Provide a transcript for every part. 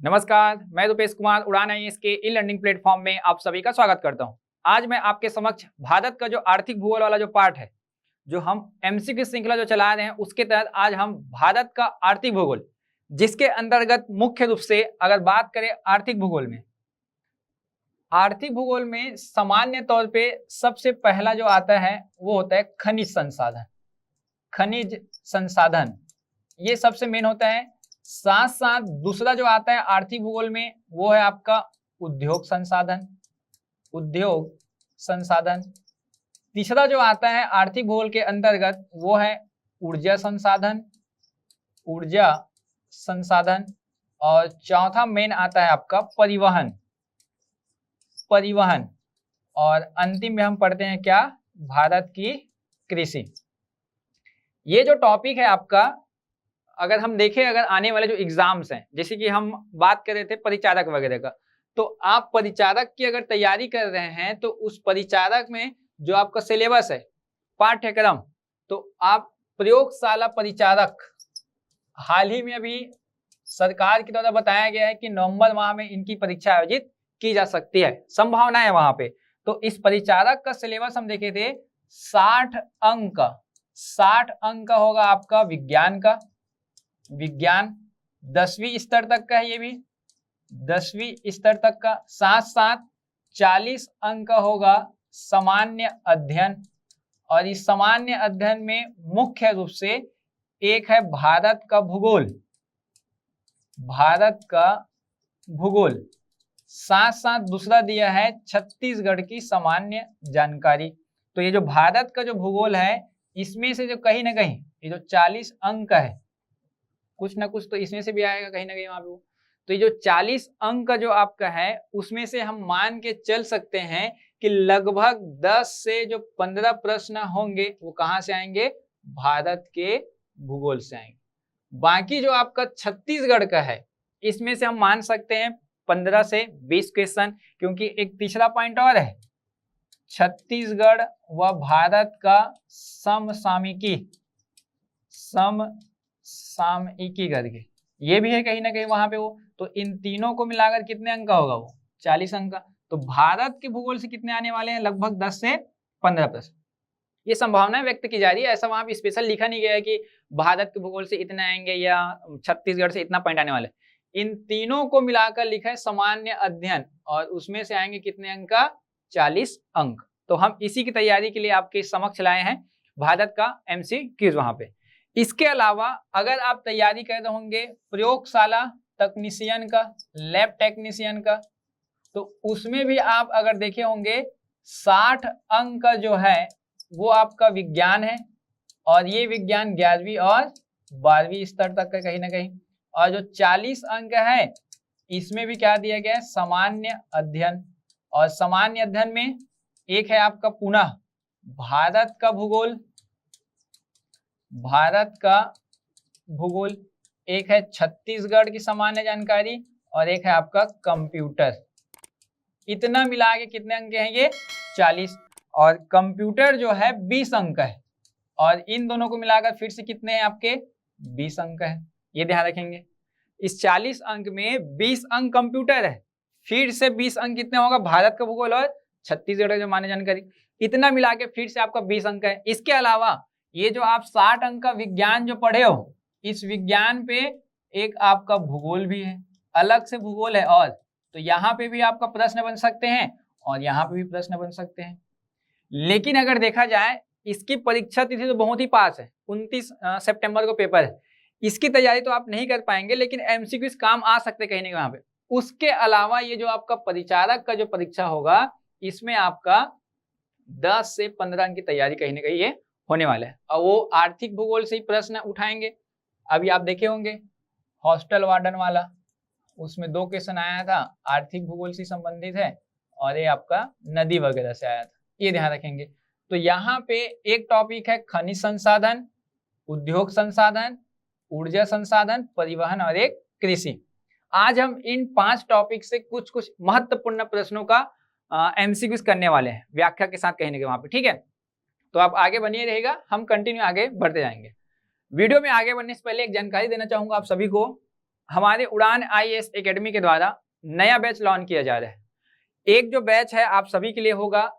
नमस्कार, मैं रुपेश कुमार उड़ान आईएएस के ई लर्निंग प्लेटफॉर्म में आप सभी का स्वागत करता हूं। आज मैं आपके समक्ष भारत का जो आर्थिक भूगोल वाला जो पार्ट है, जो हम एमसीक्यू श्रृंखला जो चला रहे हैं, उसके तहत आज हम भारत का आर्थिक भूगोल, जिसके अंतर्गत मुख्य रूप से अगर बात करें आर्थिक भूगोल में सामान्य तौर पे सबसे पहला जो आता है वो होता है खनिज संसाधन। खनिज संसाधन ये सबसे मेन होता है। साथ साथ दूसरा जो आता है आर्थिक भूगोल में वो है आपका उद्योग संसाधन। उद्योग संसाधन। तीसरा जो आता है आर्थिक भूगोल के अंतर्गत वो है ऊर्जा संसाधन। ऊर्जा संसाधन। और चौथा मेन आता है आपका परिवहन। परिवहन। और अंतिम में हम पढ़ते हैं क्या? भारत की कृषि। ये जो टॉपिक है आपका, अगर हम देखें, अगर आने वाले जो एग्जाम्स हैं, जैसे कि हम बात कर रहे थे परिचारक वगैरह का, तो आप परिचारक की अगर तैयारी कर रहे हैं तो उस परिचारक में जो आपका सिलेबस है, पाठ्यक्रम, तो आप प्रयोगशाला परिचारक, हाल ही में अभी सरकार की द्वारा बताया गया है कि नवंबर माह में इनकी परीक्षा आयोजित की जा सकती है, संभावना है वहां पे। तो इस परिचारक का सिलेबस हम देखे थे 60 अंक। 60 अंक का होगा आपका विज्ञान का। विज्ञान 10वीं स्तर तक का है, ये भी 10वीं स्तर तक का। साथ साथ 40 अंक का होगा सामान्य अध्ययन। और इस सामान्य अध्ययन में मुख्य रूप से एक है भारत का भूगोल। भारत का भूगोल। साथ साथ दूसरा दिया है छत्तीसगढ़ की सामान्य जानकारी। तो ये जो भारत का जो भूगोल है, इसमें से जो कहीं ना कहीं ये जो 40 अंक है, कुछ ना कुछ तो इसमें से भी आएगा कहीं ना कहीं वहां पे। तो ये जो 40 अंक का जो आपका है, उसमें से हम मान के चल सकते हैं कि लगभग 10 से जो 15 प्रश्न होंगे वो कहाँ से आएंगे? भारत के भूगोल से आएंगे। बाकी जो आपका छत्तीसगढ़ का है, इसमें से हम मान सकते हैं 15 से 20 क्वेश्चन, क्योंकि एक तीसरा पॉइंट और है, छत्तीसगढ़ व भारत का समसामयिकी। समसामयिकी करके ये भी है कहीं ना कहीं वहां पे वो। तो इन तीनों को मिलाकर कितने अंक का होगा? वो 40 अंक का। तो भारत के भूगोल से कितने आने वाले हैं? लगभग 10 से 15 प्रश्न। ये संभावना व्यक्त की जा रही है, ऐसा वहां पे स्पेशल लिखा नहीं गया है कि भारत के भूगोल से इतने आएंगे या छत्तीसगढ़ से इतना पॉइंट आने वाले। इन तीनों को मिलाकर लिखा है सामान्य अध्ययन, और उसमें से आएंगे कितने अंक का? 40 अंक। तो हम इसी की तैयारी के लिए आपके समक्ष लाए हैं भारत का एमसीक्यूज वहां पे। इसके अलावा अगर आप तैयारी कर रहे होंगे प्रयोगशाला तकनीशियन का, लैब टेक्नीशियन का, तो उसमें भी आप अगर देखे होंगे 60 अंक का जो है वो आपका विज्ञान है। और ये विज्ञान 11वीं और 12वीं स्तर तक का कहीं ना कहीं। और जो 40 अंक है, इसमें भी क्या दिया गया है? सामान्य अध्ययन। और सामान्य अध्ययन में एक है आपका पुनः भारत का भूगोल। भारत का भूगोल। एक है छत्तीसगढ़ की सामान्य जानकारी, और एक है आपका कंप्यूटर। इतना मिला के कितने अंक हैं ये? 40। और कंप्यूटर जो है 20 अंक है, और इन दोनों को मिलाकर फिर से कितने हैं आपके? 20 अंक है। ये ध्यान रखेंगे, इस 40 अंक में 20 अंक कंप्यूटर है, फिर से 20 अंक कितने होगा? भारत का भूगोल और छत्तीसगढ़ की सामान्य जानकारी। इतना मिला के फिर से आपका 20 अंक है। इसके अलावा ये जो आप 60 अंक का विज्ञान जो पढ़े हो, इस विज्ञान पे एक आपका भूगोल भी है, अलग से भूगोल है। और तो यहाँ पे भी आपका प्रश्न बन सकते हैं और यहाँ पे भी प्रश्न बन सकते हैं। लेकिन अगर देखा जाए, इसकी परीक्षा तिथि तो बहुत ही पास है, 29 सितंबर को पेपर है। इसकी तैयारी तो आप नहीं कर पाएंगे, लेकिन एमसीक्यूज काम आ सकते कहीं ना कहीं पे। उसके अलावा ये जो आपका परिचारक का जो परीक्षा होगा, इसमें आपका 10 से 15 अंक की तैयारी कहीं ना कहीं ये होने वाला है, और वो आर्थिक भूगोल से ही प्रश्न उठाएंगे। अभी आप देखे होंगे हॉस्टल वार्डन वाला, उसमें 2 क्वेश्चन आया था, आर्थिक भूगोल से संबंधित है, और ये आपका नदी वगैरह से आया था। ये ध्यान रखेंगे। तो यहाँ पे एक टॉपिक है खनिज संसाधन, उद्योग संसाधन, ऊर्जा संसाधन, परिवहन, और एक कृषि। आज हम इन 5 टॉपिक से कुछ कुछ महत्वपूर्ण प्रश्नों का एमसीक्यूज करने वाले हैं, व्याख्या के साथ कहीं ना कहीं वहां पे। ठीक है, तो आप आगे बनिए रहेगा, हम कंटिन्यू आगे बढ़ते जाएंगे। वीडियो में आगे बढ़ने से पहले एक जानकारी देना चाहूंगा आप सभी को। हमारे उड़ान IAS एकेडमी के द्वारा नया बैच लॉन्च किया जा रहा है। एक जो बैच है आप सभी के लिए होगा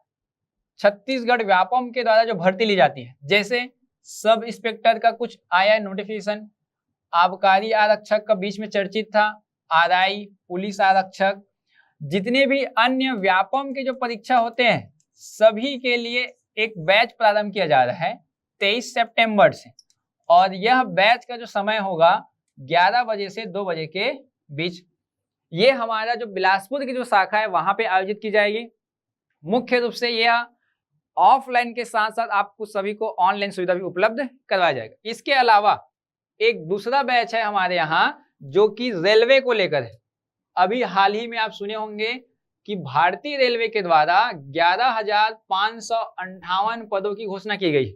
छत्तीसगढ़ व्यापम के द्वारा जो भर्ती ली जाती है, जैसे सब इंस्पेक्टर का कुछ आया नोटिफिकेशन, आबकारी आरक्षक का बीच में चर्चित था, RI, पुलिस आरक्षक, जितने भी अन्य व्यापम के जो परीक्षा होते हैं सभी के लिए एक बैच प्रारंभ किया जा रहा है 23 सितंबर से। और यह बैच का जो समय होगा 11 बजे से 2 बजे के बीच। ये हमारा जो बिलासपुर की जो शाखा है वहां पे आयोजित की जाएगी। मुख्य रूप से यह ऑफलाइन के साथ साथ आपको सभी को ऑनलाइन सुविधा भी उपलब्ध करवाया जाएगा। इसके अलावा एक दूसरा बैच है हमारे यहाँ जो कि रेलवे को लेकर है। अभी हाल ही में आप सुने होंगे कि भारतीय रेलवे के द्वारा 11,558 पदों की घोषणा की गई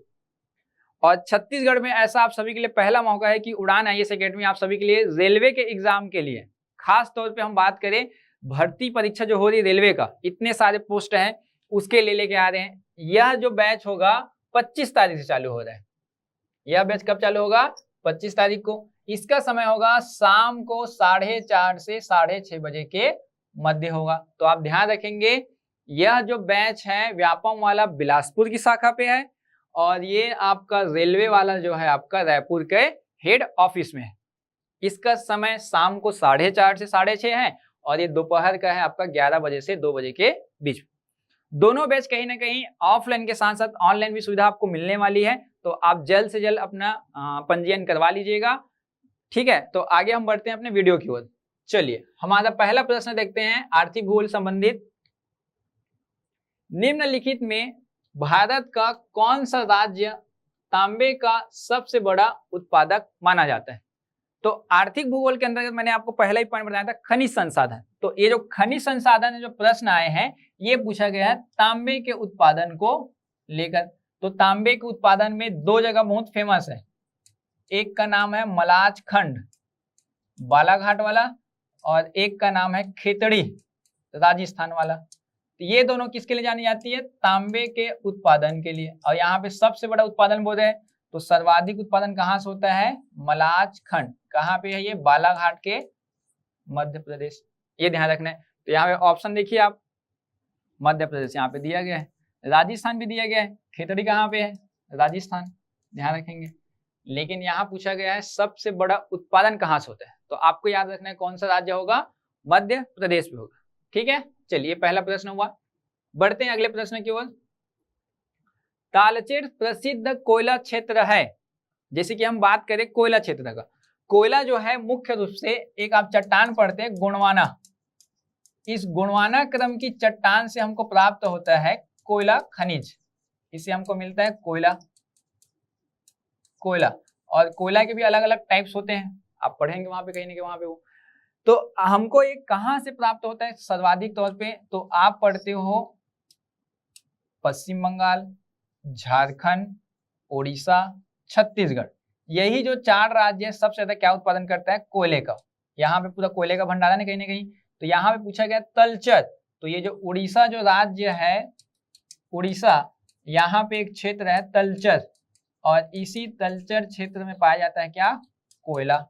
और छत्तीसगढ़ में ऐसा आप सभी के लिए पहला मौका है कि उड़ान IAS एकेडमी आप सभी के लिए रेलवे के एग्जाम के लिए, खास तौर पे हम बात करें भर्ती परीक्षा जो हो रही है रेलवे का, इतने सारे पोस्ट हैं उसके लिए लेके आ रहे हैं। यह जो बैच होगा 25 तारीख से चालू हो रहा है। यह बैच कब चालू होगा? 25 तारीख को। इसका समय होगा शाम को 4:30 से 6:30 बजे के मध्य होगा। तो आप ध्यान रखेंगे यह जो बैच है व्यापम वाला बिलासपुर की शाखा पे है और ये आपका रेलवे वाला जो है आपका रायपुर के हेड ऑफिस में है। इसका समय शाम को 4:30 से 6:30 है और ये दोपहर का है आपका 11 बजे से 2 बजे के बीच। दोनों बैच कहीं ना कहीं ऑफलाइन के साथ साथ ऑनलाइन भी सुविधा आपको मिलने वाली है, तो आप जल्द से जल्द अपना पंजीयन करवा लीजिएगा। ठीक है, तो आगे हम बढ़ते हैं अपने वीडियो की ओर। चलिए हमारा पहला प्रश्न देखते हैं आर्थिक भूगोल संबंधित। निम्नलिखित में भारत का कौन सा राज्य तांबे का सबसे बड़ा उत्पादक माना जाता है? तो आर्थिक भूगोल के अंतर्गत मैंने आपको पहला ही पॉइंट बताया था खनिज संसाधन। तो ये जो खनिज संसाधन जो प्रश्न आए हैं ये पूछा गया है तांबे के उत्पादन को लेकर। तो तांबे के उत्पादन में 2 जगह बहुत फेमस है। एक का नाम है मलाज खंड बालाघाट वाला और एक का नाम है खेतड़ी राजस्थान वाला। तो ये दोनों किसके लिए जानी जाती है? तांबे के उत्पादन के लिए। और यहाँ पे सबसे बड़ा उत्पादन बोल रहे हैं तो सर्वाधिक उत्पादन कहाँ से होता है? मलाज खंड। कहाँ पे है ये? बालाघाट के मध्य प्रदेश। ये ध्यान रखना है। तो यहाँ पे ऑप्शन देखिए आप, मध्य प्रदेश यहाँ पे दिया गया है, राजस्थान भी दिया गया है, खेतड़ी कहाँ पे है? राजस्थान, ध्यान रखेंगे। लेकिन यहाँ पूछा गया है सबसे बड़ा उत्पादन कहाँ से होता है, तो आपको याद रखना है कौन सा राज्य होगा? मध्य प्रदेश में होगा। ठीक है, चलिए पहला प्रश्न हुआ। बढ़ते हैं अगले प्रश्न की ओर। तालचेर प्रसिद्ध कोयला क्षेत्र है। जैसे कि हम बात करें कोयला क्षेत्र का, कोयला जो है मुख्य रूप से एक आप चट्टान पढ़ते हैं गोंडवाना, इस गोंडवाना क्रम की चट्टान से हमको प्राप्त होता है कोयला खनिज। इससे हमको मिलता है कोयला। और कोयला के भी अलग अलग टाइप्स होते हैं, आप पढ़ेंगे वहां पे कहीं ना कहीं वहां पे वो। तो हमको ये कहां से प्राप्त होता है सर्वाधिक तौर पे? तो आप पढ़ते हो पश्चिम बंगाल, झारखंड, ओडिशा, छत्तीसगढ़। यही जो 4 राज्य है सबसे ज्यादा क्या उत्पादन करता है? कोयले का। यहाँ पे पूरा कोयले का भंडारण है कहीं ना कहीं। तो यहाँ पे पूछा गया तलचर। तो ये जो उड़ीसा जो राज्य है, उड़ीसा, यहाँ पे एक क्षेत्र है तलचर और इसी तलचर क्षेत्र में पाया जाता है क्या? कोयला।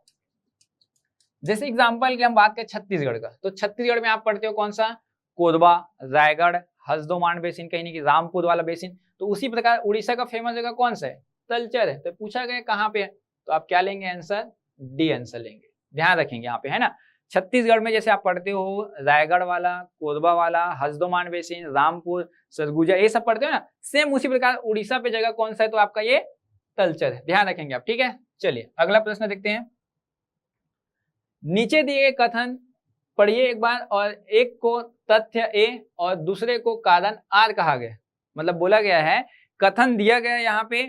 जैसे एग्जाम्पल की हम बात करें छत्तीसगढ़ का, तो छत्तीसगढ़ में आप पढ़ते हो कौन सा? कोरबा, रायगढ़, हल्द्वानी बेसिन, कहीं नहीं कि रामपुर वाला बेसिन। तो उसी प्रकार उड़ीसा का फेमस जगह कौन सा है? तलचर है। तो पूछा गया कहाँ पे है, तो आप क्या लेंगे? आंसर डी आंसर लेंगे। ध्यान रखेंगे यहाँ पे, है ना। छत्तीसगढ़ में जैसे आप पढ़ते हो रायगढ़ वाला, कोरबा वाला, हल्द्वानी बेसिन, रामपुर, सरगुजा, ये सब पढ़ते हो ना, सेम उसी प्रकार उड़ीसा पे जगह कौन सा है? तो आपका ये तलचर है। ध्यान रखेंगे आप। ठीक है, चलिए अगला प्रश्न देखते हैं। नीचे दिए गए कथन पढ़िए एक बार, और एक को तथ्य ए और दूसरे को कारण आर कहा गया। मतलब बोला गया है कथन दिया गया है यहाँ पे,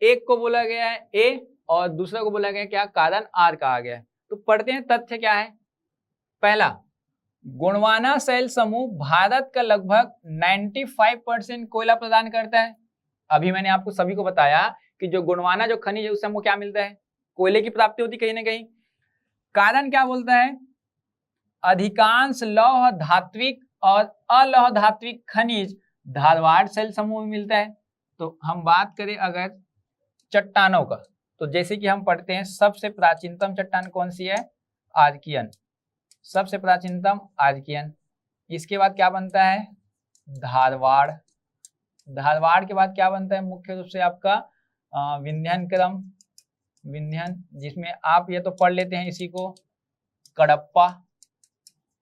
एक को बोला गया है ए और दूसरे को बोला गया है क्या? कारण आर कहा गया है। तो पढ़ते हैं तथ्य क्या है। पहला, गोंडवाना शैल समूह भारत का लगभग 95% कोयला प्रदान करता है। अभी मैंने आपको सभी को बताया कि जो गोंडवाना जो खनिज है उससे हमको क्या मिलता है? कोयले की प्राप्ति होती कहीं ना कहीं। कारण क्या बोलता है? अधिकांश लौह धात्विक और अलौह धात्विक खनिज धारवाड़ शैल समूह में मिलता है। तो हम बात करें अगर चट्टानों का, तो जैसे कि हम पढ़ते हैं सबसे प्राचीनतम चट्टान कौन सी है? आर्कियन, सबसे प्राचीनतम आर्कियन। इसके बाद क्या बनता है? धारवाड़। धारवाड़ के बाद क्या बनता है? मुख्य रूप से आपका विंध्यन क्रम, विंध्यन, जिसमें आप ये तो पढ़ लेते हैं इसी को, कडप्पा।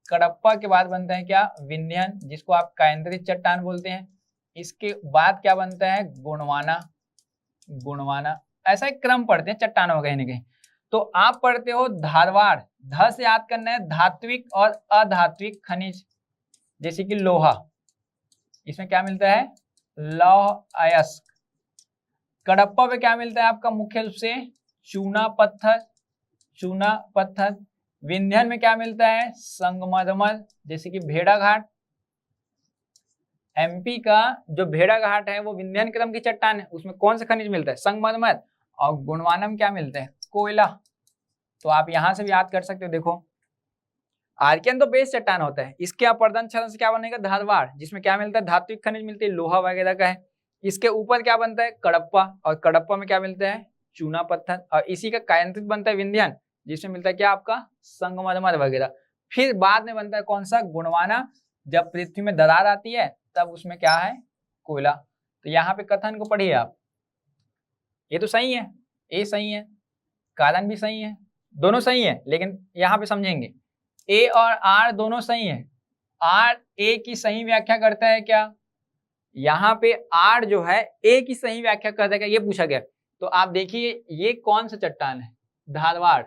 कडप्पा के बाद बनता है क्या? विंध्यन, जिसको आप केंद्रित चट्टान बोलते हैं। इसके बाद क्या बनता है? गोंडवाना। गोंडवाना, ऐसा एक क्रम पढ़ते हैं चट्टानों का कहीं ना कहीं। तो आप पढ़ते हो धारवाड़, ध से याद करना है धात्विक और अधात्विक खनिज, जैसे कि लोहा, इसमें क्या मिलता है? लौह अयस्क। कडप्पा पे क्या मिलता है आपका? मुख्य रूप से चूना पत्थर, चूना पत्थर। विंध्यन में क्या मिलता है? संगमरमर, जैसे कि भेड़ाघाट। एमपी का जो भेड़ाघाट है वो विंध्यन क्रम की चट्टान है, उसमें कौन सा खनिज मिलता है? संगमरमर। और गोंडवाना में क्या मिलता है? कोयला। तो आप यहां से भी याद कर सकते हो। देखो, आर्कियन तो बेस चट्टान होता है, इसके अपर्दन क्षरण से क्या बनेगा? धारवाड़, जिसमें क्या मिलता है? धात्विक खनिज मिलती है, लोहा वगैरह का है। इसके ऊपर क्या बनता है? कडप्पा, और कडप्पा में क्या मिलता है? चूना पत्थर। और इसी का कायंत्रित बनता है विंध्यन, जिसमें मिलता है क्या आपका? संगमरमर वगैरह। फिर बाद में बनता है कौन सा? गोंडवाना। जब पृथ्वी में दरार आती है तब उसमें क्या है? कोयला। तो यहाँ पे कथन को पढ़िए आप, ये तो सही है, ए सही है, कारण भी सही है, दोनों सही है, लेकिन यहाँ पे समझेंगे ए और आर दोनों सही है। आर ए की सही व्याख्या करता है क्या? यहाँ पे आर जो है ए की सही व्याख्या करता है क्या, ये पूछा गया। तो आप देखिए ये कौन सा चट्टान है? धारवाड़।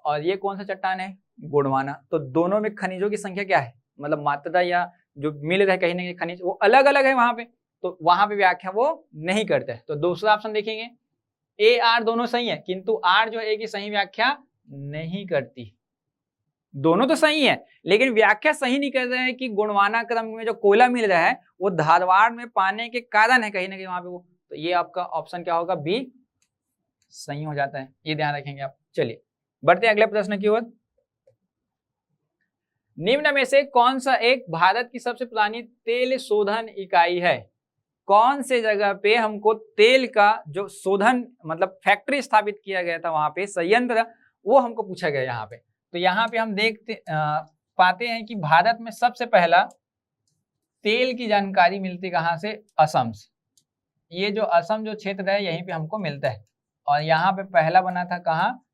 और ये कौन सा चट्टान है? गोंडवाना। तो दोनों में खनिजों की संख्या क्या है, मतलब मात्रा या जो मिल रहे कहीं ना कहीं खनिज वो अलग अलग है वहां पे, तो वहां पे व्याख्या वो नहीं करते हैं। तो दूसरा ऑप्शन देखेंगे, ए आर दोनों सही है, किंतु आर जो ए की सही व्याख्या नहीं करती। दोनों तो सही है, लेकिन व्याख्या सही नहीं कर रहे हैं कि गोंडवाना क्रम में जो कोयला मिल रहा है वो धारवाड़ में पाने के कारण है कहीं ना कहीं वहां पे वो। तो ये आपका ऑप्शन क्या होगा? बी सही हो जाता है, ये ध्यान रखेंगे आप। चलिए बढ़ते हैं अगले प्रश्न की ओर। निम्न में से कौन सा एक भारत की सबसे पुरानी तेल शोधन इकाई है? कौन से जगह पे हमको तेल का जो शोधन मतलब फैक्ट्री स्थापित किया गया था, वहां पे संयंत्र, वो हमको पूछा गया यहाँ पे। तो यहाँ पे हम देखते पाते हैं कि भारत में सबसे पहला तेल की जानकारी मिलती कहाँ से? असम से। ये जो असम जो क्षेत्र है यहीं पे हमको मिलता है, और यहाँ पे पहला बना था कहाँ?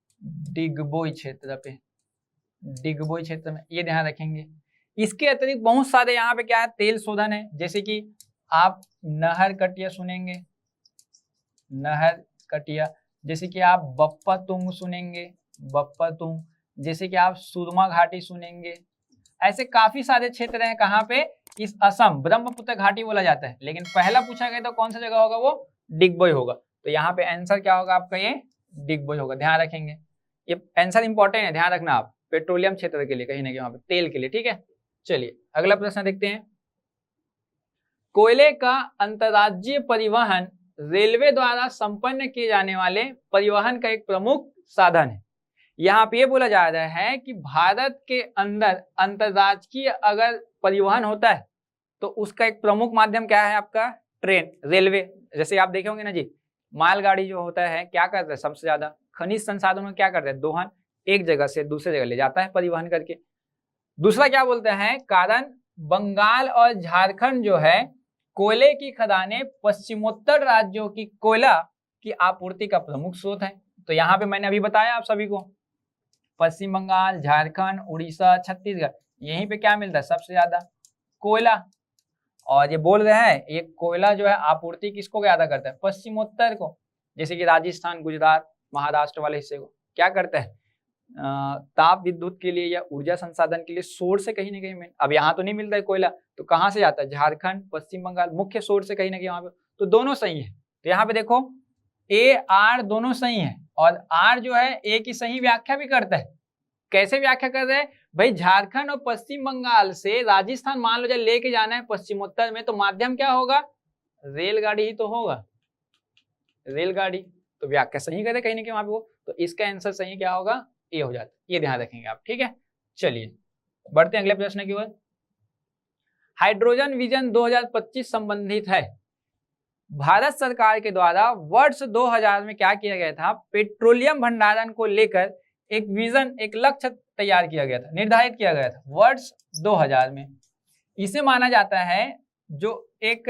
डिगबोई क्षेत्र पे, डिगबोई क्षेत्र में, ये ध्यान रखेंगे। इसके अतिरिक्त बहुत सारे यहाँ पे क्या है? तेल शोधन है, जैसे कि आप नहर कटिया सुनेंगे, नहर कटिया, जैसे कि आप बप्पा तुंग सुनेंगे, बप्पा तुंग, जैसे कि आप सुरमा घाटी सुनेंगे। ऐसे काफी सारे क्षेत्र हैं कहाँ पे? इस असम, ब्रह्मपुत्र घाटी बोला जाता है, लेकिन पहला पूछा गया तो कौन सा जगह होगा? वो डिगबोई होगा। तो यहाँ पे आंसर क्या होगा आपका? ये डिगबोई होगा, ध्यान रखेंगे। ये आंसर इंपॉर्टेंट है, ध्यान रखना आप, पेट्रोलियम क्षेत्र के लिए कहीं ना कहीं वहां पे तेल के लिए, ठीक है। चलिए अगला प्रश्न देखते हैं। कोयले का अंतर्राज्यीय परिवहन रेलवे द्वारा संपन्न किए जाने वाले परिवहन का एक प्रमुख साधन है। यहाँ पे ये बोला जा रहा है कि भारत के अंदर अंतर्राज्यीय अगर परिवहन होता है तो उसका एक प्रमुख माध्यम क्या है आपका? Train, railway. जैसे आप देखे होंगे ना जी, मालगाड़ी जो होता है क्या करता है? सबसे ज्यादा खनिज संसाधनों क्या करता है? दोहन, एक जगह से दूसरे जगह ले जाता है परिवहन करके। दूसरा क्या बोलते हैं? कारण बंगाल और झारखंड जो है कोयले की खदानें पश्चिमोत्तर राज्यों की कोयला की आपूर्ति का प्रमुख स्रोत है। तो यहाँ पे मैंने अभी बताया आप सभी को, पश्चिम बंगाल, झारखंड, उड़ीसा, छत्तीसगढ़, यहीं पे क्या मिलता है सबसे ज्यादा? कोयला। और ये बोल रहे हैं ये कोयला जो है आपूर्ति किसको ज्यादा करता है? पश्चिमोत्तर को, जैसे कि राजस्थान, गुजरात, महाराष्ट्र वाले हिस्से को क्या करता है? ताप विद्युत के लिए या ऊर्जा संसाधन के लिए सोर्स से कहीं ना कहीं। अब यहाँ तो नहीं मिलता है कोयला, तो कहाँ से जाता है? झारखंड, पश्चिम बंगाल, मुख्य सोर्स से कहीं ना कहीं वहां पे। तो दोनों सही है। तो यहाँ पे देखो ए आर दोनों सही है, और आर जो है ए की सही व्याख्या भी करता है। कैसे व्याख्या कर रहे हैं भाई? झारखंड और पश्चिम बंगाल से राजस्थान मान लो जब लेके जाना है पश्चिमोत्तर में, तो माध्यम क्या होगा? रेलगाड़ी ही तो होगा, रेलगाड़ी। तो व्याख्या सही करे कहीं ना कहीं वहां पे वो। तो इसका आंसर सही क्या होगा? ए हो जाता है, ये ध्यान रखेंगे आप, ठीक है। चलिए बढ़ते हैं अगले प्रश्न की ओर। हाइड्रोजन विजन 2025 संबंधित है। भारत सरकार के द्वारा वर्ष 2000 में क्या किया गया था? पेट्रोलियम भंडारण को लेकर एक विजन, एक लक्ष्य तैयार किया गया था, निर्धारित किया गया था वर्ष 2000 में। इसे माना जाता है जो एक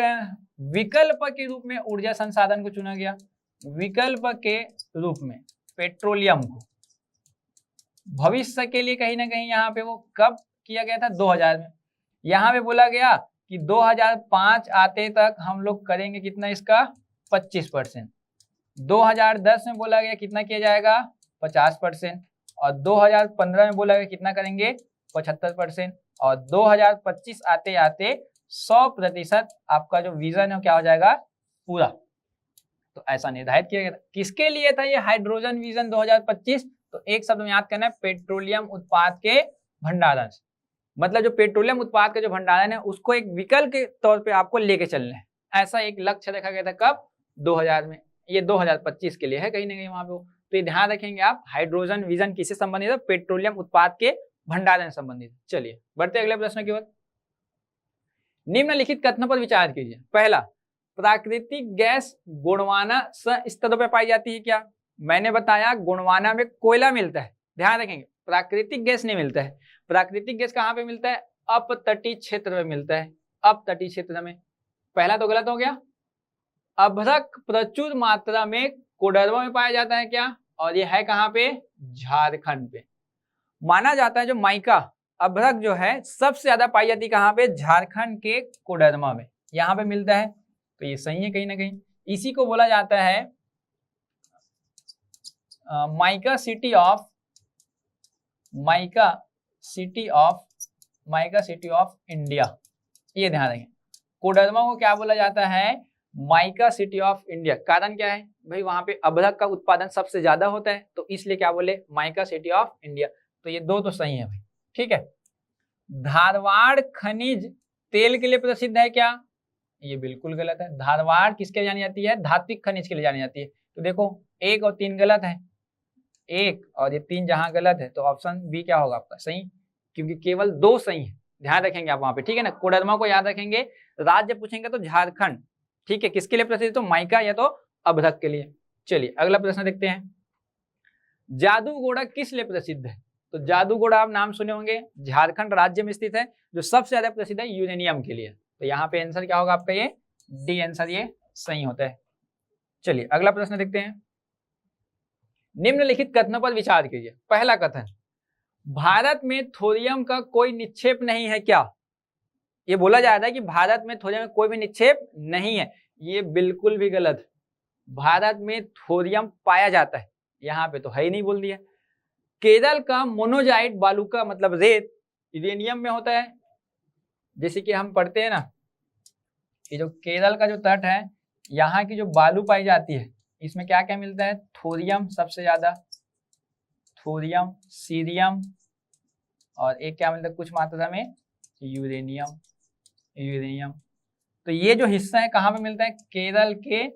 विकल्प के रूप में ऊर्जा संसाधन को चुना गया, विकल्प के रूप में पेट्रोलियम को भविष्य के लिए कहीं ना कहीं यहाँ पे वो कब किया गया था, 2000 में। यहाँ पे बोला गया कि 2005 आते तक हम लोग करेंगे कितना, इसका 25%। 2010 में बोला गया कितना किया जाएगा, 50%। और 2015 में बोला गया कितना करेंगे, 75%। और 2025 आते आते 100% आपका जो विजन है क्या हो जाएगा, पूरा। तो ऐसा निर्धारित किया गया था। किसके लिए था ये हाइड्रोजन विजन 2025? तो एक शब्द में याद करना है, पेट्रोलियम उत्पाद के भंडारण। मतलब जो पेट्रोलियम उत्पाद का जो भंडारण है उसको एक विकल्प के तौर पे आपको लेके चलना है, ऐसा एक लक्ष्य रखा गया था। कब, 2000 में। ये 2025 के लिए है कहीं ना कहीं वहां पे। तो ये ध्यान रखेंगे आप, हाइड्रोजन विजन किससे संबंधित है, पेट्रोलियम उत्पाद के भंडारण संबंधित। चलिए बढ़ते अगले प्रश्न की ओर। निम्नलिखित कथनों पर विचार कीजिए। पहला, प्राकृतिक गैस गोंडवाना स्तरों पर पाई जाती है क्या? मैंने बताया गोंडवाना में कोयला मिलता है, ध्यान रखेंगे, प्राकृतिक गैस नहीं मिलता है। प्राकृतिक गैस कहाँ पे मिलता है, अपतटीय क्षेत्र में मिलता है, अपतटीय क्षेत्र में। पहला तो गलत हो गया। अभ्रक प्रचुर मात्रा में कोडरमा में पाया जाता है क्या? और ये है कहाँ पे, झारखंड पे। माना जाता है जो माइका अभ्रक जो है सबसे ज्यादा पाई जाती है कहाँ पे, झारखंड के कोडरमा में, यहाँ पे मिलता है। तो ये सही है कहीं ना कहीं। इसी को बोला जाता है माइका सिटी ऑफ इंडिया। ये ध्यान रखें, कोडरमा को क्या बोला जाता है, माइका सिटी ऑफ इंडिया। कारण क्या है भाई, वहां पे अभ्रक का उत्पादन सबसे ज्यादा होता है, तो इसलिए क्या बोले, माइका सिटी ऑफ इंडिया। तो ये दो तो सही है भाई, ठीक है। धारवाड़ खनिज तेल के लिए प्रसिद्ध है क्या? ये बिल्कुल गलत है। धारवाड़ किसके लिए जानी जाती है, धात्विक खनिज के लिए जानी जाती है। तो देखो 1 और 3 गलत है, 1 और ये 3 जहां गलत है तो ऑप्शन बी क्या होगा आपका, सही, क्योंकि केवल 2 सही है। ध्यान रखेंगे आप वहां पे, ठीक है ना। कोडरमा को याद रखेंगे, राज्य पूछेंगे तो झारखंड, ठीक है। किसके लिए प्रसिद्ध, तो माइका या तो अभ्रक के लिए। चलिए अगला प्रश्न देखते हैं। जादूगोड़ा किस लिए प्रसिद्ध है? तो जादूगोड़ा आप नाम सुने होंगे, झारखंड राज्य में स्थित है, जो सबसे ज्यादा प्रसिद्ध है यूरेनियम के लिए। तो यहाँ पे आंसर क्या होगा आपका, ये डी आंसर ये सही होता है। चलिए अगला प्रश्न देखते हैं। निम्नलिखित कथनों पर विचार कीजिए। पहला कथन, भारत में थोरियम का कोई निक्षेप नहीं है क्या? ये बोला जा रहा है कि भारत में थोरियम में कोई भी निक्षेप नहीं है, ये बिल्कुल भी गलत। भारत में थोरियम पाया जाता है, यहाँ पे तो है ही नहीं बोल दिया। केरल का मोनोजाइट बालू का मतलब रेत यूरेनियम में होता है, जैसे कि हम पढ़ते हैं ना कि जो केरल का जो तट है, यहाँ की जो बालू पाई जाती है इसमें क्या क्या मिलता है, थोरियम सबसे ज्यादा, थोरियम, सीरियम और एक क्या मिलता है कुछ मात्रा में यूरेनियम। तो ये जो हिस्सा है कहाँ पे मिलता है, केरल के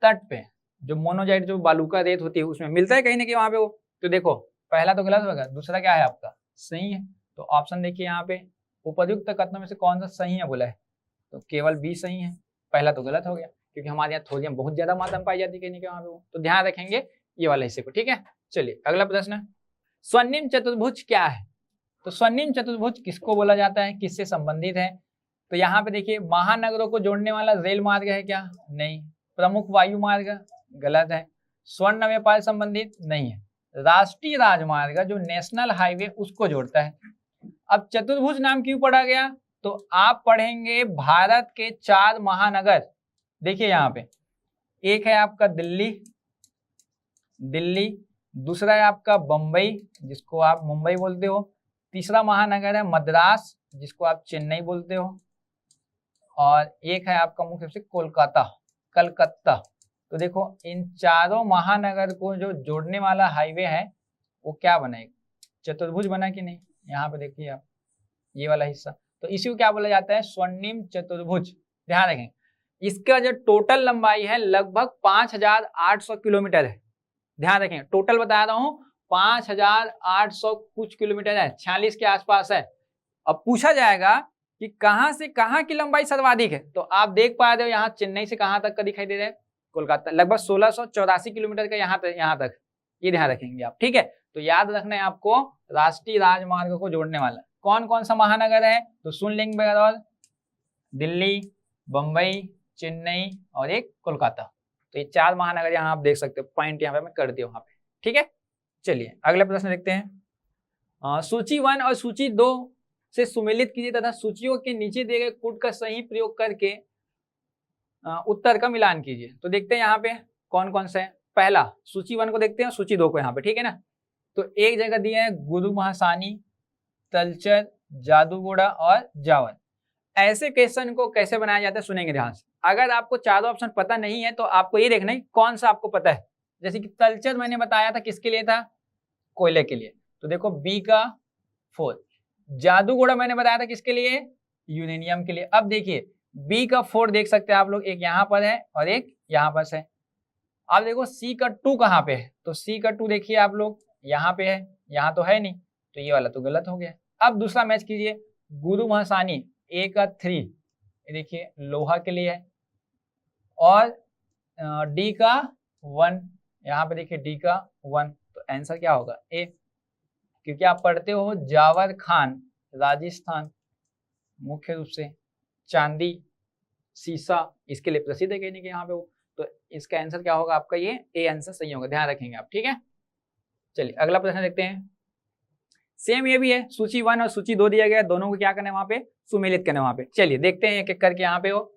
तट पे, जो मोनोजाइट जो बालू का रेत होती है उसमें मिलता है कहीं ना कहीं वहां पे वो। तो देखो पहला तो गलत होगा, दूसरा क्या है आपका सही है। तो ऑप्शन देखिए यहाँ पे, उपयुक्त कथनों में से कौन सा सही है बोला है, तो केवल बी सही है। पहला तो गलत हो गया क्योंकि हमारे यहाँ थोरियम बहुत ज्यादा मात्रा में पाई जाती है कहीं ना कहीं वहां पे वो। तो ध्यान रखेंगे ये वाले हिस्से को, ठीक है। चलिए अगला प्रश्न, स्वर्णिम चतुर्भुज क्या है? तो स्वर्णिम चतुर्भुज किसको बोला जाता है, किससे संबंधित है? तो यहाँ पे देखिए, महानगरों को जोड़ने वाला रेल मार्ग है क्या? नहीं। प्रमुख वायु मार्ग, गलत है। स्वर्ण व्यापार संबंधित, नहीं है। राष्ट्रीय राजमार्ग जो नेशनल हाईवे उसको जोड़ता है। अब चतुर्भुज नाम क्यों पढ़ा गया, तो आप पढ़ेंगे भारत के 4 महानगर। देखिए यहाँ पे एक है आपका दिल्ली, दूसरा है आपका बम्बई जिसको आप मुंबई बोलते हो, तीसरा महानगर है मद्रास जिसको आप चेन्नई बोलते हो, और एक है आपका मुख्य रूप से कलकत्ता। तो देखो इन चारों महानगर को जो जोड़ने वाला हाईवे है वो क्या बनेगा, चतुर्भुज बना कि नहीं। यहाँ पे देखिए आप ये वाला हिस्सा, तो इसी को क्या बोला जाता है, स्वर्णिम चतुर्भुज। ध्यान रखें, इसका जो टोटल लंबाई है लगभग 5800 किलोमीटर है। ध्यान रखें, टोटल बता रहा हूँ 5800 कुछ किलोमीटर है, 46 के आसपास है। अब पूछा जाएगा कि कहां से कहां की लंबाई सर्वाधिक है, तो आप देख पा रहे हो यहाँ चेन्नई से कहां तक का दिखाई दे रहा है, कोलकाता, लगभग 1684 किलोमीटर का यहाँ तक। ये ध्यान रखेंगे आप, ठीक है। तो याद रखना है आपको, राष्ट्रीय राजमार्ग को जोड़ने वाला कौन कौन सा महानगर है, तो सुन लेंगे बगैर, दिल्ली, बम्बई, चेन्नई और एक कोलकाता। तो ये 4 महानगर यहाँ आप देख सकते हो, पॉइंट यहाँ पे मैं कर दिया वहां पे। ठीक है, चलिए अगले प्रश्न देखते हैं। सूची 1 और सूची 2 से सुमेलित कीजिए तथा सूचियों के नीचे दिए गए कूट का सही प्रयोग करके उत्तर का मिलान कीजिए। तो देखते हैं यहाँ पे कौन कौन सा है। पहला सूची 1 को देखते हैं, सूची 2 को यहाँ पे, ठीक है ना। तो एक जगह दिया है गुरु महासानी, तलचर, जादूगोड़ा और जावर। ऐसे क्वेश्चन को कैसे बनाया जाता है सुनेंगे ध्यान से। अगर आपको चारों ऑप्शन पता नहीं है तो आपको ये देखना है कौन सा आपको पता है। जैसे कि तलचर मैंने बताया था किसके लिए था, कोयले के लिए, तो देखो बी का 4। जादूगोड़ा मैंने बताया था किसके लिए, यूरेनियम के लिए। अब देखिए बी का 4 देख सकते हैं आप लोग, एक यहाँ पर है और एक यहाँ पर है। अब देखो सी का 2 कहाँ पे है, तो सी का 2 देखिए आप लोग यहाँ पे है, यहाँ तो है नहीं, तो ये वाला तो गलत हो गया। अब दूसरा मैच कीजिए, गुरु महासानी ए का 3, ये देखिए लोहा के लिए है, और डी का 1, यहाँ पे देखिए डी का 1, तो आंसर क्या होगा ए, क्योंकि आप पढ़ते हो जावर खान राजस्थान मुख्य रूप से चांदी सीसा इसके लिए प्रसिद्ध है कहने के यहाँ पे वो, तो इसका आंसर क्या होगा आपका, ये ए आंसर सही होगा, ध्यान रखेंगे आप। ठीक है, चलिए अगला प्रश्न देखते हैं। सेम ये भी है, सूची 1 और सूची 2 दिया गया, दोनों को क्या करना है वहां पे, सुमेलित करना है वहां पे। चलिए देखते हैं एक एक करके। यहाँ पे हो,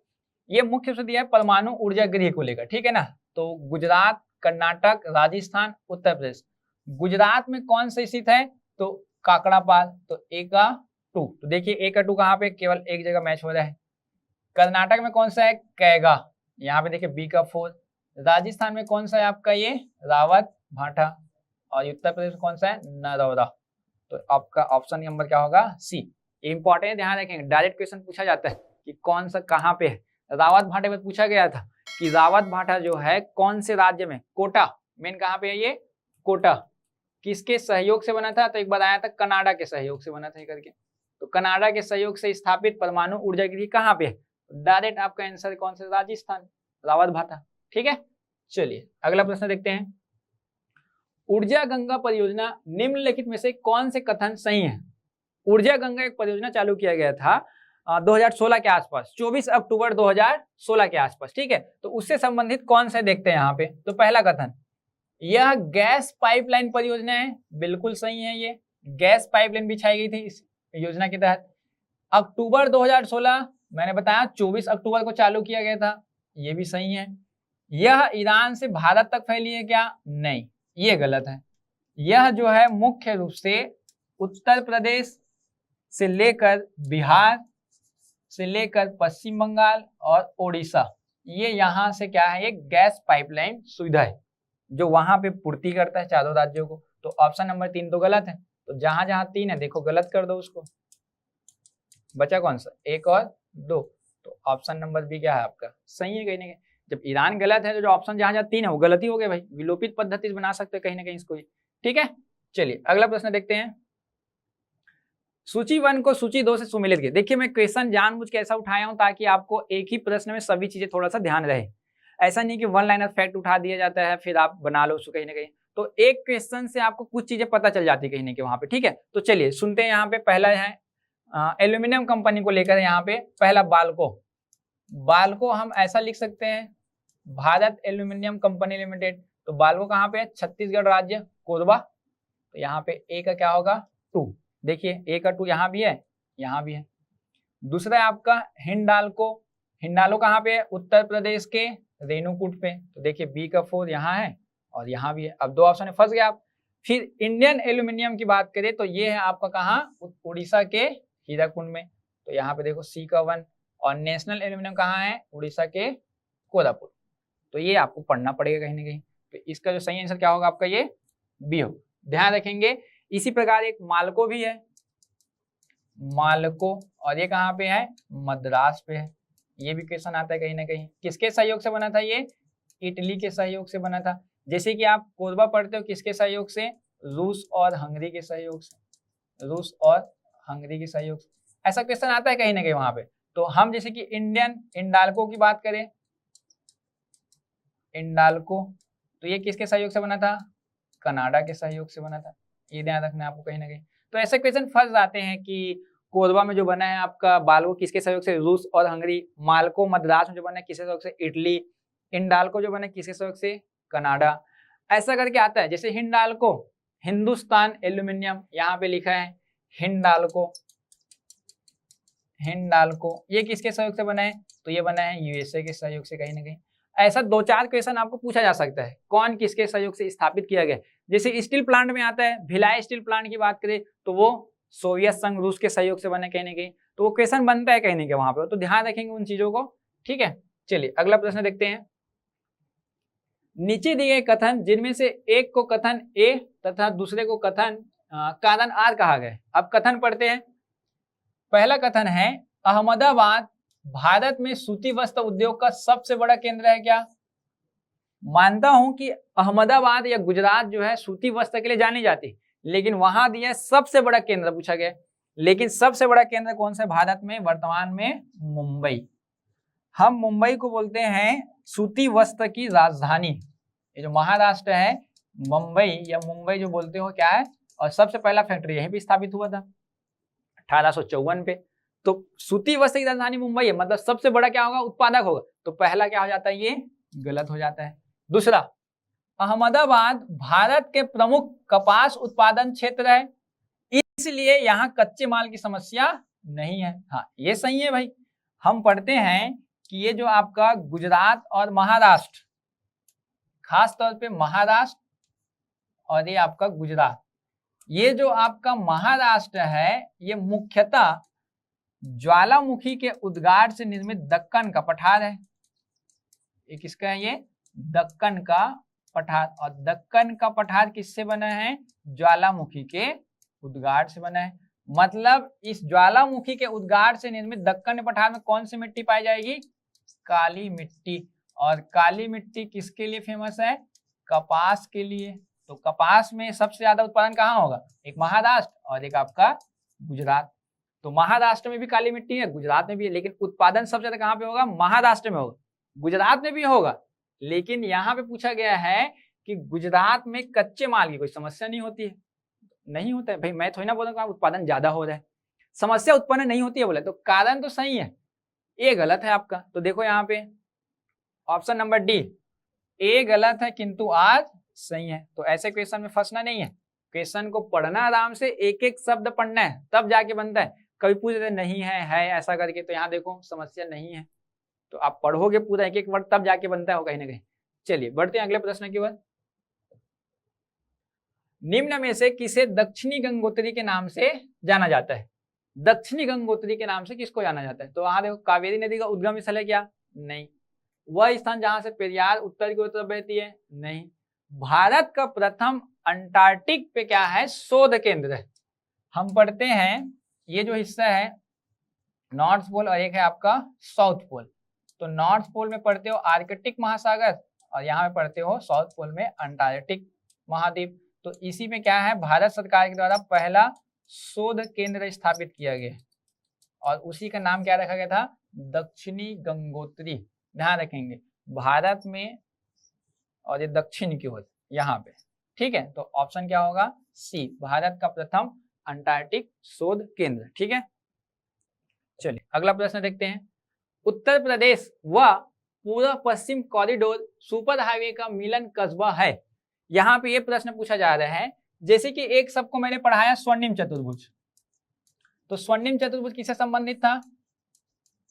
ये मुख्य रूप से दिया है परमाणु ऊर्जा गृह को लेकर, ठीक है ना। तो गुजरात, कर्नाटक, राजस्थान, उत्तर प्रदेश। गुजरात में कौन सा स्थित है, तो काकड़ापाल, तो ए का 2, तो देखिए ए का 2 कहाँ पे, केवल एक जगह मैच हो रहा है। कर्नाटक में कौन सा है, कैगा, यहाँ पे देखिए बी का 4। राजस्थान में कौन सा है आपका, ये रावत भाटा, और उत्तर प्रदेश में कौन सा है, नरौदा। तो आपका ऑप्शन नंबर क्या होगा, सी। इंपॉर्टेंट, ध्यान रखेंगे, डायरेक्ट क्वेश्चन पूछा जाता है कि कौन सा कहाँ पे है। रावत भाटे में पूछा गया था कि रावत भाटा जो है कौन से राज्य में, कोटा मेन कहाँ पे है, ये कोटा किसके सहयोग से बना था, तो एक बार आया था कनाडा के सहयोग से बना था करके। तो कनाडा के सहयोग से स्थापित परमाणु ऊर्जा गृह कहाँ पे है, डायरेक्ट आपका आंसर कौन सा, राजस्थान, रावत भाटा। ठीक है, चलिए अगला प्रश्न देखते हैं। ऊर्जा गंगा परियोजना निम्नलिखित में से कौन से कथन सही है। ऊर्जा गंगा एक परियोजना चालू किया गया था 2016 के आसपास, 24 अक्टूबर 2016 के आसपास, ठीक है। तो उससे संबंधित कौन सा देखते हैं यहाँ पे। तो पहला कथन, यह गैस पाइपलाइन परियोजना है, बिल्कुल सही है, ये गैस पाइपलाइन बिछाई गई थी इस योजना के तहत। अक्टूबर 2016 मैंने बताया 24 अक्टूबर को चालू किया गया था, ये भी सही है। यह ईरान से भारत तक फैली है क्या, नहीं, ये गलत है। यह जो है मुख्य रूप से उत्तर प्रदेश से लेकर बिहार से लेकर पश्चिम बंगाल और ओडिशा, ये यहाँ से क्या है, एक गैस पाइपलाइन सुविधा है जो वहां पे पूर्ति करता है चारों राज्यों को। तो ऑप्शन नंबर 3 तो गलत है, तो जहां जहां 3 है देखो गलत कर दो उसको, बचा कौन सा, 1 और 2। तो ऑप्शन नंबर बी क्या है आपका, सही है कहीं ना कहीं। जब ईरान गलत है तो जो ऑप्शन जहां जहां 3 है वो गलत ही हो गए भाई, विलोपित पद्धति से बना सकते हैं कहीं ना कहीं इसको। ठीक है, चलिए अगला प्रश्न देखते हैं। सूची 1 को सूची 2 से सुमेलित किया। देखिए मैं क्वेश्चन जानबूझ के ऐसा उठाया हूं ताकि आपको एक ही प्रश्न में सभी चीजें थोड़ा सा ध्यान रहे। ऐसा नहीं कि वन लाइनर फैक्ट उठा दिया जाता है फिर आप बना लो उसको कहीं ना कहीं, तो एक क्वेश्चन से आपको कुछ चीजें पता चल जाती है कहीं ना कहीं वहां पे। ठीक है, तो चलिए सुनते हैं। यहाँ पे पहला है एल्यूमिनियम कंपनी को लेकर, यहाँ पे पहला बाल्को। बाल्को हम ऐसा लिख सकते हैं, भारत एल्यूमिनियम कंपनी लिमिटेड। तो बाल्को कहाँ पे है, छत्तीसगढ़ राज्य, कोरबा। तो यहाँ पे ए का क्या होगा, 2। देखिए ए का 2 यहाँ भी है, यहाँ भी है। दूसरा है आपका हिंडाल्को। हिंडाल्को कहाँ पे है, उत्तर प्रदेश के रेणुकूट पे। तो देखिए बी का 4 यहाँ है और यहाँ भी है। अब 2 ऑप्शन में फंस गए आप। फिर इंडियन एल्यूमिनियम की बात करें तो ये है आपका कहाँ, उड़ीसा के हीराकुंड में। तो यहाँ पे देखो सी का 1। और नेशनल एल्यूमिनियम कहाँ है, उड़ीसा के कोरापुट। तो ये आपको पढ़ना पड़ेगा कहीं ना कहीं। तो इसका जो सही आंसर क्या होगा आपका, ये बी हो, ध्यान रखेंगे। इसी प्रकार एक मालको भी है, मालको, और ये कहाँ पे है, मद्रास पे है। ये भी क्वेश्चन आता है कहीं ना कहीं। किसके सहयोग से बना था, ये इटली के सहयोग से बना था। जैसे कि आप कोरबा पढ़ते हो किसके सहयोग से, रूस और हंगरी के सहयोग से, रूस और हंगरी के सहयोग से। ऐसा क्वेश्चन आता है कहीं ना कहीं वहां पे। तो हम जैसे कि इंडाल्को की बात करें, इंडाल्को, तो ये किसके सहयोग से बना था, कनाडा के सहयोग से बना था। ये ध्यान रखना है आपको कहीं ना कहीं। तो ऐसे क्वेश्चन फंस जाते हैं कि कोरबा में जो बना है आपका बाल्को किसके सहयोग से, रूस और हंगरी। माल्को मद्रास में जो बना है किसके सहयोग से, इटली। हिंडाल्को जो बना है किसके सहयोग से, कनाडा। ऐसा करके आता है। जैसे हिंडाल्को हिंदुस्तान एल्यूमिनियम, यहाँ पे लिखा है हिंडाल्को, हिंडाल्को ये किसके सहयोग से बना है, तो ये बना है यूएसए के सहयोग से कहीं ना कहीं। ऐसा 2-4 क्वेश्चन आपको पूछा जा सकता है, कौन किसके सहयोग से स्थापित किया गया। जैसे स्टील प्लांट में आता है, भिलाई स्टील प्लांट की बात करें तो वो सोवियत संघ रूस के सहयोग से बने कहीं ना कहीं, तो वो क्वेश्चन बनता है कहीं ना कहीं वहां पे, तो ध्यान रखेंगे उन चीजों को। ठीक है, चलिए अगला प्रश्न देखते हैं। नीचे दिए गए कथन जिनमें से एक को कथन ए तथा दूसरे को कथन कारण आर कहा गया। अब कथन पढ़ते हैं। पहला कथन है अहमदाबाद भारत में सूती वस्त्र उद्योग का सबसे बड़ा केंद्र है क्या। मानता हूं कि अहमदाबाद या गुजरात जो है सूती वस्त्र के लिए जानी जाती, लेकिन वहां दिया सबसे बड़ा केंद्र पूछा गया। लेकिन सबसे बड़ा केंद्र कौन सा है भारत में वर्तमान में, मुंबई। हम मुंबई को बोलते हैं सूती वस्त्र की राजधानी। ये जो महाराष्ट्र है, मुंबई या मुंबई जो बोलते हो क्या है, और सबसे पहला फैक्ट्री यहीं पे स्थापित हुआ था 1854 पे। तो सूती वस्त्र की राजधानी मुंबई है, मतलब सबसे बड़ा क्या होगा, उत्पादक होगा। तो पहला क्या हो जाता है, ये गलत हो जाता है। दूसरा, अहमदाबाद भारत के प्रमुख कपास उत्पादन क्षेत्र है, इसलिए यहाँ कच्चे माल की समस्या नहीं है। हाँ ये सही है भाई। हम पढ़ते हैं कि ये जो आपका गुजरात और महाराष्ट्र, खास तौर पे महाराष्ट्र और ये आपका गुजरात, ये जो आपका महाराष्ट्र है ये मुख्यतः ज्वालामुखी के उद्गार से निर्मित दक्कन का पठार है। ये किसका है, ये दक्कन का पठार। और दक्कन का पठार किससे बना है, ज्वालामुखी के उद्गार से बना है। मतलब इस ज्वालामुखी के उद्गार से निर्मित दक्कन पठार में कौन सी मिट्टी पाई जाएगी, काली मिट्टी। और काली मिट्टी किसके लिए फेमस है, कपास के लिए। तो कपास में सबसे ज्यादा उत्पादन कहाँ होगा, एक महाराष्ट्र और एक आपका गुजरात। तो महाराष्ट्र में भी काली मिट्टी है, गुजरात में भी है, लेकिन उत्पादन सबसे ज्यादा कहाँ पे होगा, महाराष्ट्र में होगा। गुजरात में भी होगा, लेकिन यहाँ पे पूछा गया है कि गुजरात में कच्चे माल की कोई समस्या नहीं होती है। नहीं होता है भाई, मैं थोड़ी ना बोल रहा हूँ उत्पादन ज्यादा हो रहा है, समस्या उत्पन्न नहीं होती है बोले, तो कारण तो सही है, ए गलत है आपका। तो देखो यहाँ पे ऑप्शन नंबर डी, ए गलत है किंतु आज सही है। तो ऐसे क्वेश्चन में फंसना नहीं है, क्वेश्चन को पढ़ना आराम से, एक एक शब्द पढ़ना है तब जाके बनता है। कभी पूछ रहे नहीं है ऐसा करके, तो यहाँ देखो समस्या नहीं है, तो आप पढ़ोगे पूरा एक एक वर्ड तब जाके बनता है वो कहीं ना कहीं। चलिए बढ़ते हैं अगले प्रश्न की ओर। निम्न में से किसे दक्षिणी गंगोत्री के नाम से जाना जाता है। दक्षिणी गंगोत्री के नाम से किसको जाना जाता है, तो वहां देखो कावेरी नदी का उद्गम स्थल है क्या, नहीं। वह स्थान जहां से पेरियार उत्तर की ओर बहती है, नहीं। भारत का प्रथम अंटार्कटिक पे क्या है, शोध केंद्र है। हम पढ़ते हैं ये जो हिस्सा है नॉर्थ पोल और एक है आपका साउथ पोल। तो नॉर्थ पोल में पढ़ते हो आर्कटिक महासागर और यहाँ पे पढ़ते हो साउथ पोल में अंटार्कटिक महाद्वीप। तो इसी में क्या है, भारत सरकार के द्वारा पहला शोध केंद्र स्थापित किया गया और उसी का नाम क्या रखा गया था, दक्षिणी गंगोत्री। ध्यान रखेंगे भारत में और ये दक्षिण की ओर यहाँ पे, ठीक है। तो ऑप्शन क्या होगा, सी, भारत का प्रथम अंटार्कटिक शोध केंद्र। ठीक है, चलिए अगला प्रश्न देखते हैं। उत्तर प्रदेश व पूर्व पश्चिम कॉरिडोर सुपर हाईवे का मिलन कस्बा है। यहाँ पे ये प्रश्न पूछा जा रहा है, जैसे कि एक सबको मैंने पढ़ाया स्वर्णिम चतुर्भुज, तो स्वर्णिम चतुर्भुज किससे संबंधित था,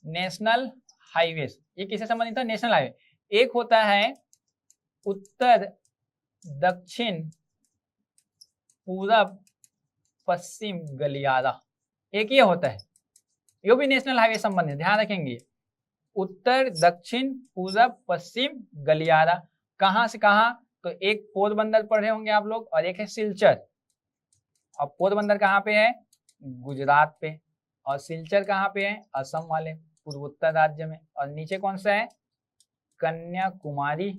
नेशनल हाईवे। ये किससे संबंधित था, नेशनल हाईवे। एक होता है उत्तर दक्षिण पूरब पश्चिम गलियारा, एक ये होता है, ये भी नेशनल हाईवे संबंधित, ध्यान रखेंगे। उत्तर दक्षिण पूरब पश्चिम गलियारा, कहां से कहां, तो एक पोरबंदर पढ़े होंगे आप लोग और एक है सिलचर। और पोरबंदर कहाँ पे है, गुजरात पे, और सिलचर कहाँ पे है, असम वाले पूर्वोत्तर राज्य में। और नीचे कौन सा है, कन्याकुमारी,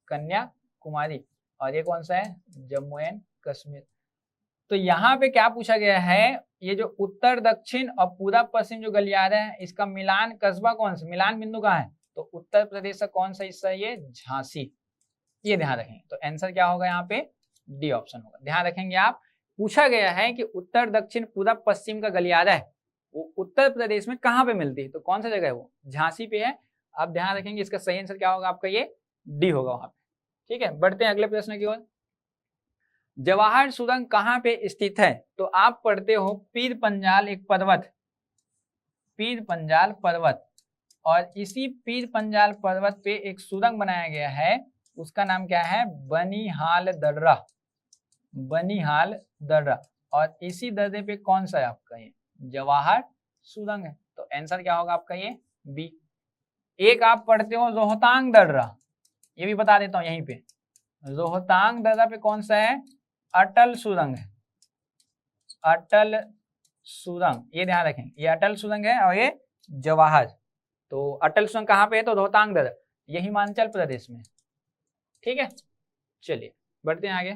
कन्याकुमारी। और ये कौन सा है, जम्मू एंड कश्मीर। तो यहाँ पे क्या पूछा गया है, ये जो उत्तर दक्षिण और पूरब पश्चिम जो गलियारा है, इसका मिलान कस्बा कौन सा, मिलान बिंदु कहाँ है, तो उत्तर प्रदेश का कौन सा हिस्सा है, ये झांसी। ये ध्यान रखें। तो आंसर क्या होगा यहाँ पे, डी ऑप्शन होगा। ध्यान रखेंगे आप, पूछा गया है कि उत्तर दक्षिण पूरब पश्चिम का गलियारा है वो उत्तर प्रदेश में कहाँ पे मिलती है, तो कौन सा जगह है वो, झांसी पे है। आप ध्यान रखेंगे इसका सही आंसर क्या होगा आपका, ये डी होगा वहां पे। ठीक है, बढ़ते हैं अगले प्रश्न की ओर। जवाहर सुरंग कहाँ पे स्थित है, तो आप पढ़ते हो पीर पंजाल एक पर्वत, पीर पंजाल पर्वत, और इसी पीर पंजाल पर्वत पे एक सुरंग बनाया गया है, उसका नाम क्या है, बनिहाल दर्रा, बनिहाल दर्रा। और इसी दर्रे पे कौन सा है आपका ये जवाहर सुरंग है, तो आंसर क्या होगा आपका ये बी। एक आप पढ़ते हो रोहतांग दर्रा, ये भी बता देता हूं यहीं पे, रोहतांग दर्रा पे कौन सा है, अटल सुरंग है, अटल सुरंग, ये ध्यान रखें, ये अटल सुरंग है और ये जवाहर। तो अटल सुरंग कहाँ पे है, तो रोहतांग दर्रा, ये हिमाचल प्रदेश में। ठीक है, चलिए बढ़ते हैं आगे।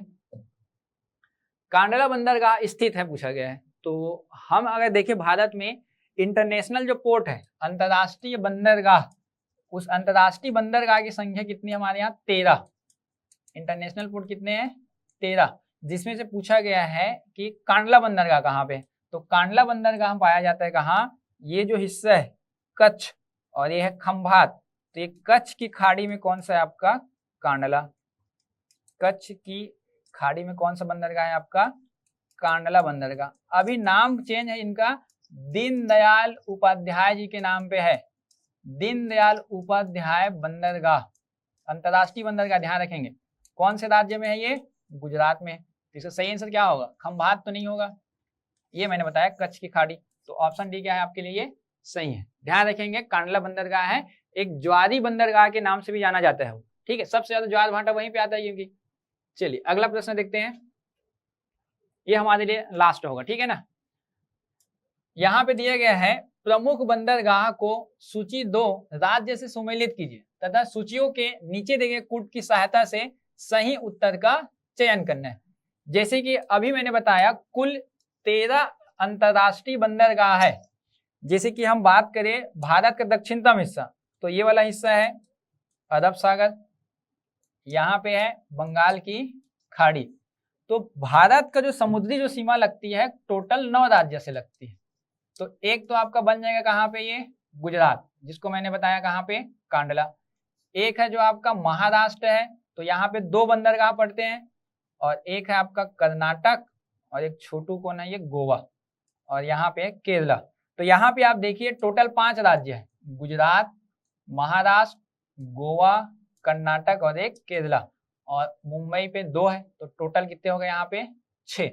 कांडला बंदरगाह स्थित है पूछा गया है, तो हम अगर देखें भारत में इंटरनेशनल जो पोर्ट है, अंतरराष्ट्रीय बंदरगाह, उस अंतरराष्ट्रीय बंदरगाह की संख्या कितनी है हमारे यहाँ, 13। इंटरनेशनल पोर्ट कितने हैं, 13, जिसमें से पूछा गया है कि कांडला बंदरगाह कहाँ पे, तो कांडला बंदरगाह पाया जाता है कहाँ, ये जो हिस्सा है कच्छ और ये है खंभात, तो ये कच्छ की खाड़ी में कौन सा है आपका, कांडला, कच्छ की खाड़ी में कौन सा बंदरगाह है आपका, कांडला बंदरगाह। अभी नाम चेंज है इनका, दीनदयाल उपाध्याय जी के नाम पे है, दीनदयाल उपाध्याय बंदरगाह, अंतरराष्ट्रीय बंदरगाह। ध्यान रखेंगे कौन से राज्य में है ये, गुजरात में। इसका सही आंसर क्या होगा, खंभात तो नहीं होगा, ये मैंने बताया कच्छ की खाड़ी, तो ऑप्शन डी क्या है आपके लिए, ये सही है। ध्यान रखेंगे कांडला बंदरगाह है, एक ज्वारी बंदरगाह के नाम से भी जाना जाता है वो। ठीक है, सबसे ज्यादा ज्वार भाटा वहीं पे आता है क्योंकि। चलिए अगला प्रश्न देखते हैं, ये हमारे लिए लास्ट होगा, ठीक है ना। यहाँ पे दिया गया है प्रमुख बंदरगाह को सूची 2 राज्य से सुमेलित कीजिए तथा सूचियों के नीचे दिए गए कूट की सहायता से सही उत्तर का चयन करना है। जैसे कि अभी मैंने बताया कुल 13 अंतरराष्ट्रीय बंदरगाह है। जैसे कि हम बात करें भारत का दक्षिणतम हिस्सा, तो ये वाला हिस्सा है अरब सागर, यहाँ पे है बंगाल की खाड़ी। तो भारत का जो समुद्री जो सीमा लगती है टोटल 9 राज्य से लगती है। तो एक तो आपका बन जाएगा कहाँ पे, ये गुजरात, जिसको मैंने बताया कहाँ पे, कांडला। एक है जो आपका महाराष्ट्र है, तो यहाँ पे 2 बंदरगाह पड़ते हैं, और एक है आपका कर्नाटक, और एक छोटू कौन है, ये गोवा, और यहाँ पे केरला। तो यहाँ पे आप देखिए टोटल 5 राज्य है, गुजरात, महाराष्ट्र, गोवा, कर्नाटक और एक केरला, और मुंबई पे 2 है, तो टोटल कितने हो गए यहाँ पे 6।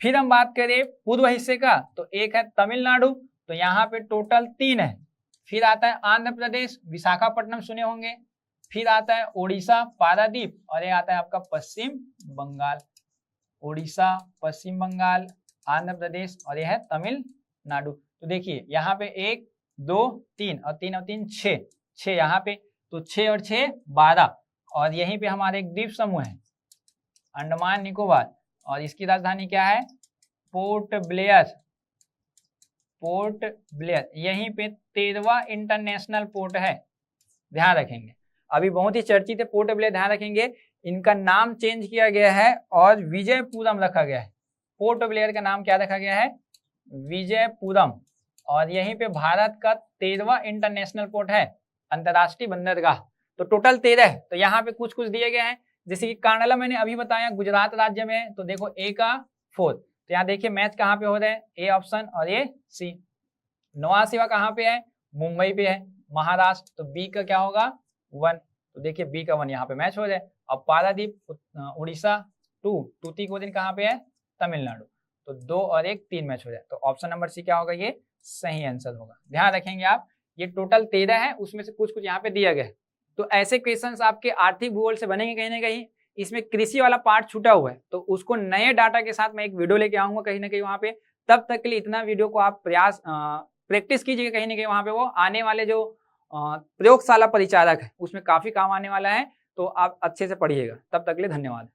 फिर हम बात करें पूर्व हिस्से का, तो एक है तमिलनाडु, तो यहाँ पे टोटल 3 है। फिर आता है आंध्र प्रदेश, विशाखापट्टनम सुने होंगे, फिर आता है ओडिशा पारादीप, और ये आता है आपका पश्चिम बंगाल। ओडिशा, पश्चिम बंगाल, आंध्र प्रदेश और यह है तमिलनाडु। तो देखिए यहाँ पे 1 2 3 और 3 और 3 6 यहाँ पे, तो 6 और 6 12, और यहीं पे हमारे एक द्वीप समूह है अंडमान निकोबार, और इसकी राजधानी क्या है, पोर्ट ब्लेयर, पोर्ट ब्लेयर। यहीं पे 13वां इंटरनेशनल पोर्ट है, ध्यान रखेंगे। अभी बहुत ही चर्चित है पोर्ट ब्लेयर, ध्यान रखेंगे इनका नाम चेंज किया गया है और विजयपुरम रखा गया है। पोर्ट ब्लेयर का नाम क्या रखा गया है, विजयपुरम, और यहीं पे भारत का 13वां इंटरनेशनल पोर्ट है, अंतरराष्ट्रीय बंदरगाह। तो टोटल 13 है, तो यहाँ पे कुछ कुछ दिए गए हैं, जैसे कि कांडला मैंने अभी बताया गुजरात राज्य में, तो देखो ए का 4, तो यहाँ देखिए मैच कहाँ पे हो रहे हैं, ए ऑप्शन और ये सी। नवा सेवा कहाँ पे है, मुंबई पे है, महाराष्ट्र, तो बी का क्या होगा 1, तो देखिए बी का 1 यहाँ पे मैच हो जाए। अब पारादीप उड़ीसा 2, टूटीकोरिन कहाँ पे है, तमिलनाडु, तो 2 और 1 3 मैच हो जाए, तो ऑप्शन नंबर सी क्या होगा, ये सही आंसर होगा। ध्यान रखेंगे आप, ये टोटल 13 है, उसमें से कुछ कुछ यहाँ पे दिया गया है। तो ऐसे क्वेश्चंस आपके आर्थिक भूगोल से बनेंगे कहीं ना कहीं। इसमें कृषि वाला पार्ट छूटा हुआ है, तो उसको नए डाटा के साथ मैं एक वीडियो लेके आऊंगा कहीं ना कहीं वहाँ पे। तब तक के लिए इतना वीडियो को आप प्रैक्टिस कीजिएगा कहीं ना कहीं वहाँ पे, वो आने वाले जो प्रयोगशाला परिचारक है उसमें काफी काम आने वाला है, तो आप अच्छे से पढ़िएगा। तब तक के लिए धन्यवाद।